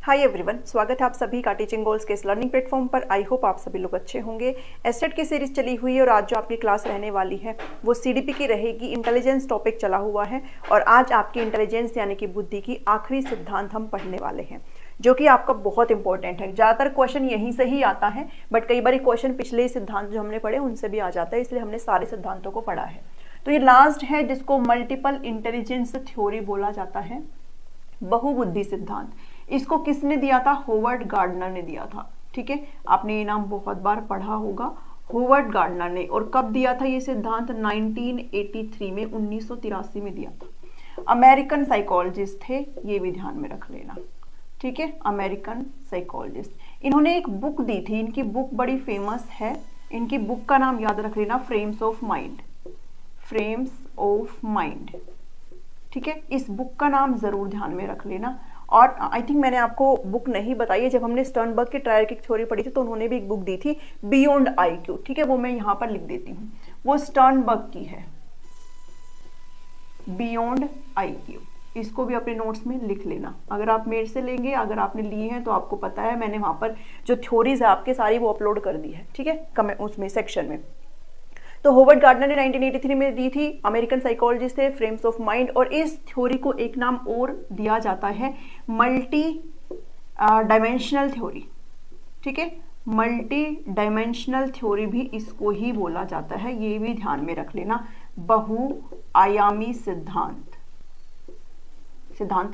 Hi everyone, स्वागत है आप सभी का टीचिंग गोल्स के इस लर्निंग प्लेटफॉर्म पर। आई होप आप सभी लोग अच्छे होंगे। एस्टेट की सीरीज चली हुई है और आज जो आपकी क्लास रहने वाली है वो सीडीपी की रहेगी। इंटेलिजेंस टॉपिक चला हुआ है और आज आपकी इंटेलिजेंस यानी कि बुद्धि की आखिरी सिद्धांत हम पढ़ने वाले हैं, जो कि आपका बहुत इंपॉर्टेंट है। ज़्यादातर क्वेश्चन यहीं से ही आता है, बट कई बार क्वेश्चन पिछले सिद्धांत जो हमने पढ़े उनसे भी आ जाता है, इसलिए हमने सारे सिद्धांतों को पढ़ा है। तो ये लास्ट है जिसको मल्टीपल इंटेलिजेंस थ्योरी बोला जाता है, बहुबुद्धि सिद्धांत। इसको किसने दिया था? होवर्ड गार्डनर ने दिया था। ठीक है, आपने ये नाम बहुत बार पढ़ा होगा, होवर्ड गार्डनर ने। और कब दिया था ये सिद्धांत? 1983 में, 1983 में दिया था। अमेरिकन साइकोलॉजिस्ट थे, ये भी ध्यान में रख लेना। ठीक है, अमेरिकन साइकोलॉजिस्ट। इन्होंने एक बुक दी थी, इनकी बुक बड़ी फेमस है। इनकी बुक का नाम याद रख लेना, frames of mind. Frames of mind. ठीक है, इस बुक का नाम जरूर ध्यान में रख लेना। और आई थिंक मैंने आपको बुक नहीं बताई है, जब हमने स्टर्नबर्ग की ट्रायर्किक थ्योरी पढ़ी थी तो उन्होंने भी एक बुक दी थी, बियॉन्ड आईक्यू। ठीक है, वो मैं यहाँ पर लिख देती हूँ, वो स्टर्नबर्ग की है, बियॉन्ड आईक्यू। इसको भी अपने नोट्स में लिख लेना। अगर आप मेरे से लेंगे, अगर आपने लिए हैं तो आपको पता है मैंने वहाँ पर जो थ्योरीज है आपके सारी वो अपलोड कर दी है। ठीक है, कमेंट उसमें सेक्शन में। तो होवर्ड गार्डनर ने 1983 में दी थी, अमेरिकन साइकोलॉजिस्ट थे, फ्रेम्स ऑफ माइंड। और इस थ्योरी को एक नाम और दिया जाता है, मल्टी डायमेंशनल थ्योरी। ठीक है, मल्टी डायमेंशनल थ्योरी भी इसको ही बोला जाता है, ये भी ध्यान में रख लेना। बहुआयामी सिद्धांत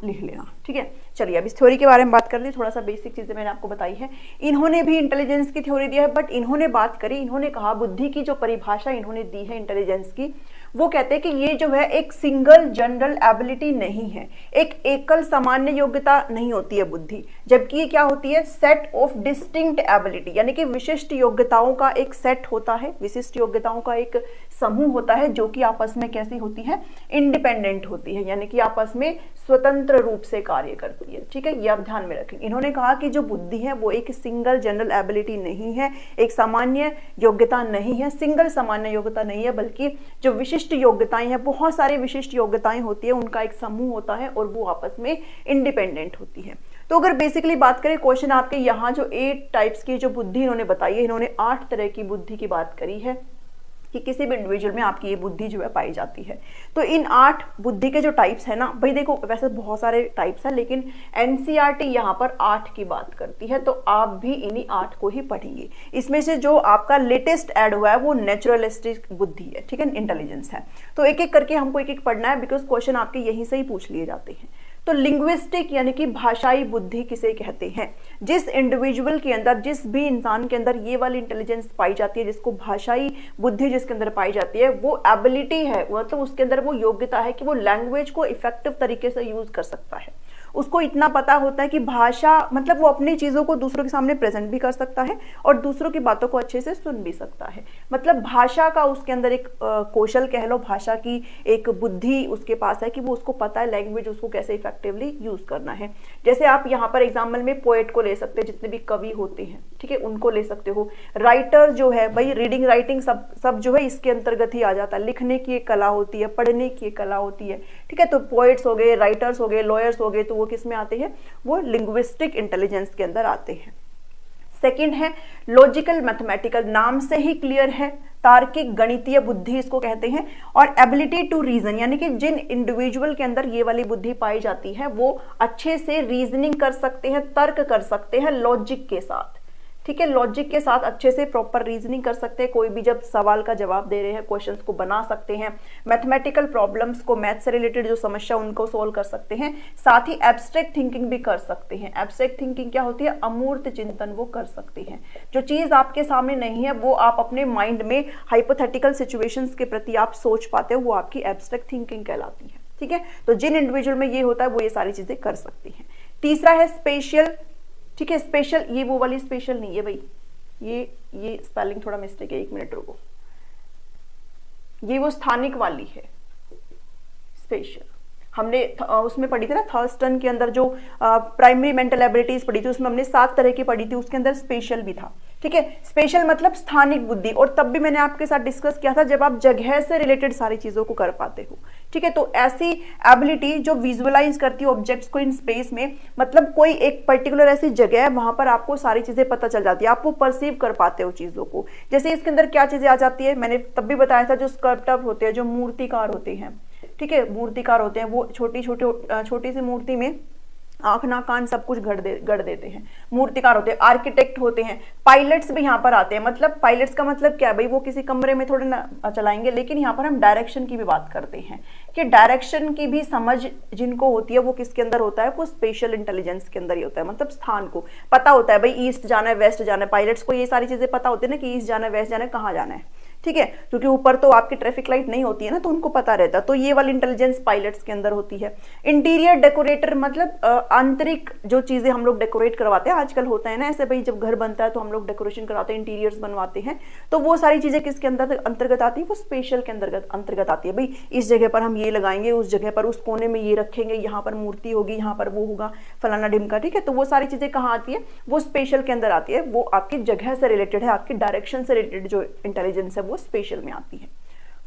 लिख लेना। ठीक है, चलिए अब इस थ्योरी के बारे में बात कर ली। थोड़ा सा बेसिक चीजें मैंने आपको बताई है। इन्होंने भी इंटेलिजेंस की थ्योरी दी है, बट इन्होंने बात करी, इन्होंने कहा बुद्धि की जो परिभाषा इन्होंने दी है इंटेलिजेंस की, वो कहते हैं कि ये जो है एक सिंगल जनरल एबिलिटी नहीं है, एक एकल सामान्य योग्यता नहीं होती है बुद्धि, जबकि ये क्या होती है? सेट ऑफ डिस्टिंक्ट एबिलिटी, यानी कि विशिष्ट योग्यताओं का एक सेट होता है, विशिष्ट योग्यताओं का एक समूह होता है, जो कि आपस में कैसी होती है? इंडिपेंडेंट होती है, यानी कि आपस में स्वतंत्र रूप से कार्य करती है। ठीक है, ये आप ध्यान में रखें। इन्होंने कहा कि जो बुद्धि है वो एक सिंगल जनरल एबिलिटी नहीं है, एक सामान्य योग्यता नहीं है, सिंगल सामान्य योग्यता नहीं है, बल्कि जो विशिष्ट योग्यताएं हैं, बहुत सारी विशिष्ट योग्यताएं होती है, उनका एक समूह होता है और वो आपस में इंडिपेंडेंट होती है। तो अगर बेसिकली बात करें, क्वेश्चन आपके यहाँ जो 8 टाइप्स की जो बुद्धि इन्होंने बताई है, इन्होंने 8 तरह की बुद्धि की बात करी है कि किसी भी इंडिविजुअल में आपकी ये बुद्धि जो है पाई जाती है। तो इन 8 बुद्धि के जो टाइप्स है ना भाई, देखो वैसे बहुत सारे टाइप्स हैं, लेकिन एनसीईआरटी यहाँ पर 8 की बात करती है, तो आप भी इन्हीं 8 को ही पढ़ेंगे। इसमें से जो आपका लेटेस्ट ऐड हुआ है वो नेचुरलिस्टिक बुद्धि है। ठीक है, इंटेलिजेंस है। तो एक एक करके हमको एक एक पढ़ना है, बिकॉज क्वेश्चन आपके यहीं से ही पूछ लिए जाते हैं। तो लिंग्विस्टिक यानी कि भाषाई बुद्धि किसे कहते हैं? जिस इंडिविजुअल के अंदर, जिस भी इंसान के अंदर ये वाली इंटेलिजेंस पाई जाती है, जिसको भाषाई बुद्धि जिसके अंदर पाई जाती है, वो एबिलिटी है, मतलब उसके अंदर वो योग्यता है कि वो लैंग्वेज को इफेक्टिव तरीके से यूज कर सकता है। उसको इतना पता होता है कि भाषा मतलब वो अपनी चीजों को दूसरों के सामने प्रेजेंट भी कर सकता है और दूसरों की बातों को अच्छे से सुन भी सकता है। मतलब भाषा का उसके अंदर एक कौशल कह लो, भाषा की एक बुद्धि उसके पास है कि वो उसको पता है लैंग्वेज उसको कैसे इफेक्टिवली यूज करना है। जैसे आप यहाँ पर एग्जाम्पल में पोएट को ले सकते हैं, जितने भी कवि होते हैं, ठीक है, उनको ले सकते हो। राइटर जो है भाई, रीडिंग राइटिंग सब जो है इसके अंतर्गत ही आ जाता है। लिखने की एक कला होती है, पढ़ने की एक कला होती है। ठीक है, तो पोएट्स हो गए, राइटर्स हो गए, लॉयर्स हो गए, तो वो किस में आते हैं? वो लिंग्विस्टिक इंटेलिजेंस के अंदर आते हैं। सेकंड है लॉजिकल मैथमेटिकल, नाम से ही क्लियर है, तार्किक गणितीय बुद्धि इसको कहते हैं। और एबिलिटी टू रीजन, यानी कि जिन इंडिविजुअल के अंदर ये वाली बुद्धि पाई जाती है वो अच्छे से रीजनिंग कर सकते हैं, तर्क कर सकते हैं लॉजिक के साथ। ठीक है, लॉजिक के साथ अच्छे से प्रॉपर रीजनिंग कर सकते हैं। कोई भी जब सवाल का जवाब दे रहे हैं, क्वेश्चंस को बना सकते हैं, मैथमेटिकल प्रॉब्लम्स को, मैथ से रिलेटेड जो समस्या उनको सोल्व कर सकते हैं। साथ ही एब्स्ट्रैक्ट थिंकिंग भी कर सकते हैं। एब्स्ट्रैक्ट थिंकिंग क्या होती है? अमूर्त चिंतन वो कर सकते हैं। जो चीज आपके सामने नहीं है वो आप अपने माइंड में हाइपोथेटिकल सिचुएशंस के प्रति आप सोच पाते हो, वो आपकी एब्स्ट्रैक्ट थिंकिंग कहलाती है। ठीक है, तो जिन इंडिविजुअल में ये होता है वो ये सारी चीजें कर सकती हैं। तीसरा है स्पेशल। ठीक है, स्पेशल, ये वो वाली स्पेशल नहीं है भाई, ये स्पेलिंग थोड़ा मिस्टेक है, 1 मिनट रुको। ये वो स्थानिक वाली है स्पेशल। हमने उसमें पढ़ी थी ना, थर्स्टन के अंदर जो प्राइमरी मेंटल एबिलिटीज पढ़ी थी, उसमें हमने 7 तरह की पढ़ी थी, उसके अंदर स्पेशल भी था। ठीक है, स्पेशल मतलब स्थानिक बुद्धि, और तब भी मैंने आपके साथ डिस्कस किया था जब आप जगह से रिलेटेड सारी चीजों को कर पाते हो। ठीक है, तो ऐसी एबिलिटी जो विजुअलाइज करती है ऑब्जेक्ट्स को इन स्पेस में, मतलब कोई एक पर्टिकुलर ऐसी जगह है वहां पर आपको सारी चीजें पता चल जाती है, आप वो परसीव कर पाते हो चीजों को। जैसे इसके अंदर क्या चीजें आ जाती है, मैंने तब भी बताया था, जो स्कल्पटर होते हैं, जो मूर्तिकार होते हैं। ठीक है, मूर्तिकार होते हैं, वो छोटी सी मूर्ति में आंख नाक कान सब कुछ गढ़ देते हैं, मूर्तिकार होते हैं। आर्किटेक्ट होते हैं, पायलट्स भी यहाँ पर आते हैं। मतलब पायलट्स का मतलब क्या है भाई, वो किसी कमरे में थोड़े ना चलाएंगे, लेकिन यहाँ पर हम डायरेक्शन की भी बात करते हैं कि डायरेक्शन की भी समझ जिनको होती है वो किसके अंदर होता है, वो स्पेशल इंटेलिजेंस के अंदर ही होता है। मतलब स्थान को पता होता है भाई, ईस्ट जाना है वेस्ट जाना है, पायलट्स को ये सारी चीजें पता होती है ना कि ईस्ट जाना है वेस्ट जाना है, कहाँ जाना है। ठीक है, क्योंकि ऊपर तो आपकी ट्रैफिक लाइट नहीं होती है ना, तो उनको पता रहता है। तो ये वाली इंटेलिजेंस पायलट्स के अंदर होती है। इंटीरियर डेकोरेटर मतलब आंतरिक जो चीजें हम लोग डेकोरेट करवाते हैं, आजकल होता है ना ऐसे भाई, जब घर बनता है तो हम लोग डेकोरेशन करवाते हैं, इंटीरियर्स बनवाते हैं, तो वो सारी चीजें किसके अंदर अंतर्गत आती है, वो स्पेशल के अंतर्गत आती है। भाई इस जगह पर हम ये लगाएंगे, उस जगह पर उस कोने में ये रखेंगे, यहाँ पर मूर्ति होगी, यहाँ पर वो होगा, फलाना ढिमका। ठीक है, तो वो सारी चीजें कहाँ आती है, वो स्पेशल के अंदर आती है। वो आपकी जगह से रिलेटेड है, आपकी डायरेक्शन से रिलेटेड जो इंटेलिजेंस है वो स्पेशल में आती है।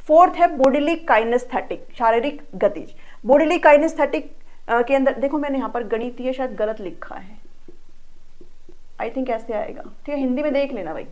फोर्थ है बॉडीली काइनेस्थेटिक, शारीरिक गतिज। बॉडीली काइनेस्थेटिक के अंदर देखो, मैंने यहाँ पर गणितीय शायद गलत लिखा है, आई थिंक ऐसे आएगा। ठीक है, हिंदी में देख लेना भाई।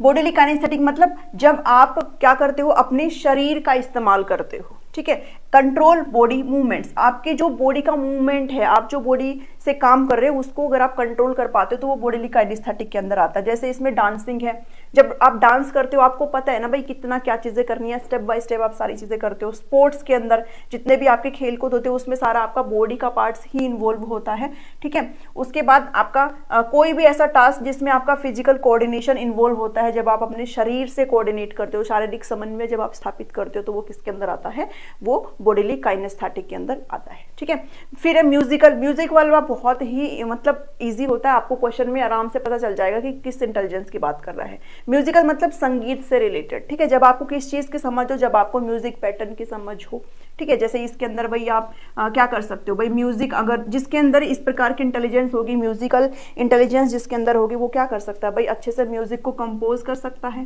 बॉडीली काइनेस्थेटिक मतलब जब आप क्या करते हो, अपने शरीर का इस्तेमाल करते हो। ठीक है, कंट्रोल बॉडी मूवमेंट्स, आपके जो बॉडी का मूवमेंट है, आप जो बॉडी से काम कर रहे हो उसको अगर आप कंट्रोल कर पाते हो तो वो बॉडीली काइनेस्थेटिक के अंदर आता है। जैसे इसमें डांसिंग है, जब आप डांस करते हो आपको पता है ना भाई कितना क्या चीजें करनी है, स्टेप बाय स्टेप आप सारी चीजें करते हो। स्पोर्ट्स के अंदर जितने भी आपके खेल कूद होते हैं उसमें सारा आपका बॉडी का पार्ट्स ही इन्वॉल्व होता है। ठीक है, उसके बाद आपका कोई भी ऐसा टास्क जिसमें आपका फिजिकल कोऑर्डिनेशन इन्वॉल्व होता है, जब आप अपने शरीर से कोऑर्डिनेट करते हो, शारीरिक समन्वय जब आप स्थापित करते हो, तो वो किसके अंदर आता है, वो बॉडीली काइनेस्थेटिक के अंदर आता है। ठीक है, फिर है म्यूजिकल। म्यूजिक वाला बहुत ही मतलब इजी होता है, आपको क्वेश्चन में आराम से पता चल जाएगा कि किस इंटेलिजेंस की बात कर रहा है। म्यूजिकल मतलब संगीत से रिलेटेड। ठीक है, जब आपको किस चीज की समझ हो, जब आपको म्यूजिक पैटर्न की समझ हो। ठीक है, जैसे इसके अंदर भाई आप क्या कर सकते हो भाई, म्यूजिक अगर जिसके अंदर इस प्रकार की इंटेलिजेंस होगी, म्यूजिकल इंटेलिजेंस जिसके अंदर होगी, वो क्या कर सकता है भाई, अच्छे से म्यूजिक को कंपोज कर सकता है।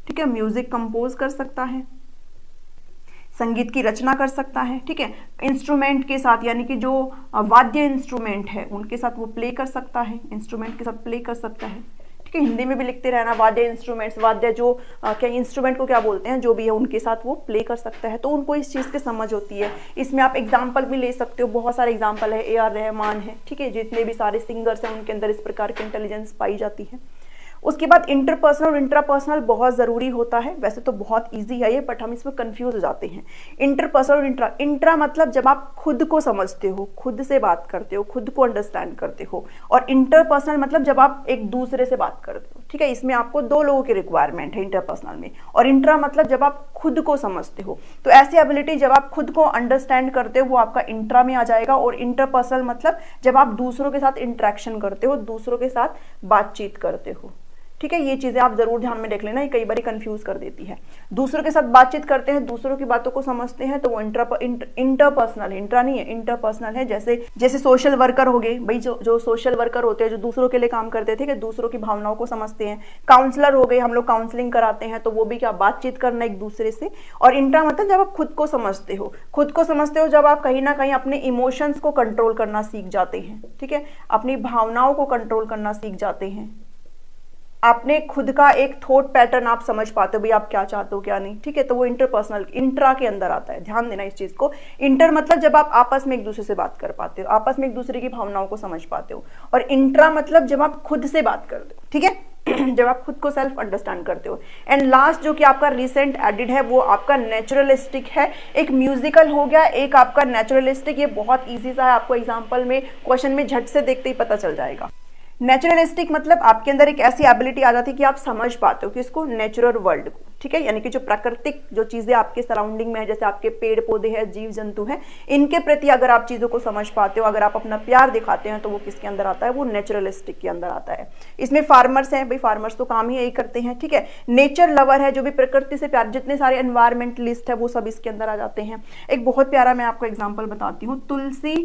ठीक है, म्यूजिक कंपोज कर सकता है, संगीत की रचना कर सकता है। ठीक है, इंस्ट्रूमेंट के साथ, यानी कि जो वाद्य इंस्ट्रूमेंट है उनके साथ वो प्ले कर सकता है, इंस्ट्रूमेंट के साथ प्ले कर सकता है। ठीक है, हिंदी में भी लिखते रहना, वाद्य इंस्ट्रूमेंट्स, वाद्य जो क्या इंस्ट्रूमेंट को क्या बोलते हैं, जो भी है उनके साथ वो प्ले कर सकता है। तो उनको इस चीज़ की समझ होती है। इसमें आप एग्जाम्पल भी ले सकते हो, बहुत सारे एग्जाम्पल है, AR रहमान है। ठीक है, जितने भी सारे सिंगर्स हैं उनके अंदर इस प्रकार की इंटेलिजेंस पाई जाती है। उसके बाद इंटरपर्सनल और इंट्रापर्सनल बहुत ज़रूरी होता है। वैसे तो बहुत इजी है ये, बट हम इसमें कंफ्यूज हो जाते हैं। इंटरपर्सनल और इंट्रा मतलब जब आप खुद को समझते हो, खुद से बात करते हो, खुद को अंडरस्टैंड करते हो। और इंटरपर्सनल मतलब जब आप एक दूसरे से बात करते हो। ठीक है, इसमें आपको 2 लोगों की रिक्वायरमेंट है इंटरपर्सनल में। और इंट्रा मतलब जब आप खुद को समझते हो। तो ऐसी एबिलिटी जब आप खुद को अंडरस्टैंड करते हो वो आपका इंट्रा में आ जाएगा। और इंटरपर्सनल मतलब जब आप दूसरों के साथ इंटरेक्शन करते हो, दूसरों के साथ बातचीत करते हो। ठीक है, ये चीजें आप जरूर ध्यान में रख लेना, ये कई बार कंफ्यूज कर देती है। दूसरों के साथ बातचीत करते हैं, दूसरों की बातों को समझते हैं, तो वो इंटरपर्सनल है, इंट्रा नहीं है, इंटरपर्सनल है। जैसे सोशल वर्कर हो गए भाई, जो सोशल वर्कर होते हैं, जो दूसरों के लिए काम करते थे, कि दूसरों की भावनाओं को समझते हैं। काउंसलर हो गए, हम लोग काउंसलिंग कराते हैं, तो वो भी क्या, बातचीत करना एक दूसरे से। और इंट्रा मतलब जब आप खुद को समझते हो, खुद को समझते हो जब आप कहीं ना कहीं अपने इमोशंस को कंट्रोल करना सीख जाते हैं। ठीक है, अपनी भावनाओं को कंट्रोल करना सीख जाते हैं, आपने खुद का एक थॉट पैटर्न आप समझ पाते हो भाई आप क्या चाहते हो क्या नहीं। ठीक है, तो वो इंटरपर्सनल इंट्रा के अंदर आता है, ध्यान देना इस चीज को। इंटर मतलब जब आप आपस में एक दूसरे से बात कर पाते हो, आपस में एक दूसरे की भावनाओं को समझ पाते हो। और इंट्रा मतलब जब आप खुद से बात करते हो। ठीक है, जब आप खुद को सेल्फ अंडरस्टैंड करते हो। एंड लास्ट जो कि आपका रिसेंट एडिड है वो आपका नेचुरलिस्टिक है। एक म्यूजिकल हो गया, एक आपका नेचुरलिस्टिक। ये बहुत ईजी सा है, आपको एग्जाम्पल में क्वेश्चन में झट से देखते ही पता चल जाएगा। नेचुरलिस्टिक मतलब आपके अंदर एक ऐसी एबिलिटी आ जाती है कि आप समझ पाते हो कि इसको नेचुरल वर्ल्ड को, ठीक है, यानी कि जो प्राकृतिक जो चीजें आपके सराउंडिंग में है, जैसे आपके पेड़ पौधे हैं, जीव जंतु हैं, इनके प्रति अगर आप चीजों को समझ पाते हो, अगर आप अपना प्यार दिखाते हैं, तो वो किसके अंदर आता है, वो नेचुरलिस्टिक के अंदर आता है। इसमें फार्मर्स हैं, भाई फार्मर्स तो काम ही यही करते हैं, ठीक है। नेचर लवर है, जो भी प्रकृति से प्यार, जितने सारे एनवायरमेंटलिस्ट है वो सब इसके अंदर आ जाते हैं। एक बहुत प्यारा मैं आपको एग्जाम्पल बताती हूँ, तुलसी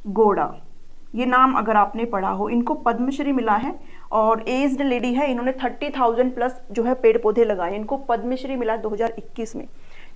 गौड़ा, ये नाम अगर आपने पढ़ा हो, इनको पद्मश्री मिला है और एज्ड लेडी है, इन्होंने 30,000 प्लस जो है पेड़ पौधे लगाए, इनको पद्मश्री मिला 2021 में,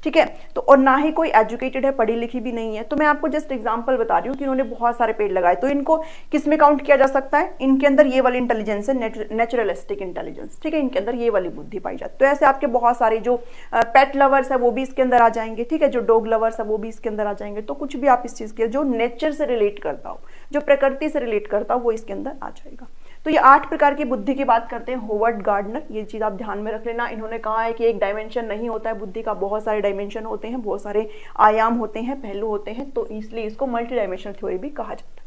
ठीक है। तो और ना ही कोई एजुकेटेड है, पढ़ी लिखी भी नहीं है, तो मैं आपको जस्ट एग्जांपल बता रही हूँ कि इन्होंने बहुत सारे पेड़ लगाए। तो इनको किस में काउंट किया जा सकता है, इनके अंदर ये वाली इंटेलिजेंस है, नेचुरलिस्टिक इंटेलिजेंस, ठीक है, इनके अंदर ये वाली बुद्धि पाई जाती है। तो ऐसे आपके बहुत सारे जो पेट लवर्स है वो भी इसके अंदर आ जाएंगे, ठीक है, जो डॉग लवर्स है वो भी इसके अंदर आ जाएंगे। तो कुछ भी आप इस चीज के जो नेचर से रिलेट करता हो, जो प्रकृति से रिलेट करता हो, वो इसके अंदर आ जाएगा। तो ये 8 प्रकार की बुद्धि की बात करते हैं होवर्ड गार्डनर, ये चीज आप ध्यान में रख लेना। इन्होंने कहा है कि एक डायमेंशन नहीं होता है बुद्धि का, बहुत सारे डायमेंशन होते हैं, बहुत सारे आयाम होते हैं, पहलू होते हैं, तो इसलिए इसको मल्टी डायमेंशनल थ्योरी भी कहा जाता है।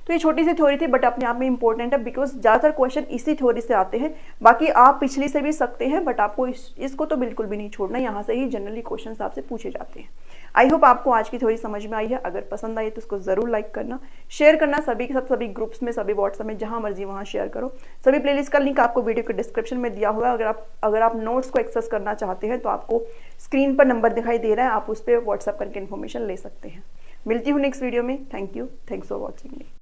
तो ये छोटी सी थ्योरी थी, बट अपने आप में इंपॉर्टेंट है, बिकॉज ज्यादातर क्वेश्चन इसी थ्योरी से आते हैं। बाकी आप पिछली से भी सकते हैं, बट आपको इसको तो बिल्कुल भी नहीं छोड़ना, यहाँ से ही जनरली क्वेश्चन आपसे पूछे जाते हैं। आई होप आपको आज की थ्योरी समझ में आई है। अगर पसंद आई तो इसको जरूर लाइक करना, शेयर करना सभी के साथ, सभी ग्रुप्स में, सभी व्हाट्सएप में, जहां मर्जी वहां शेयर करो। सभी प्लेलिस्ट का लिंक आपको वीडियो के डिस्क्रिप्शन में दिया हुआ है। अगर आप नोट्स को एक्सेस करना चाहते हैं तो आपको स्क्रीन पर नंबर दिखाई दे रहा है, आप उस पर व्हाट्सएप करके इन्फॉर्मेशन ले सकते हैं। मिलती हूँ नेक्स्ट वीडियो में। Thank you, thanks for watching me.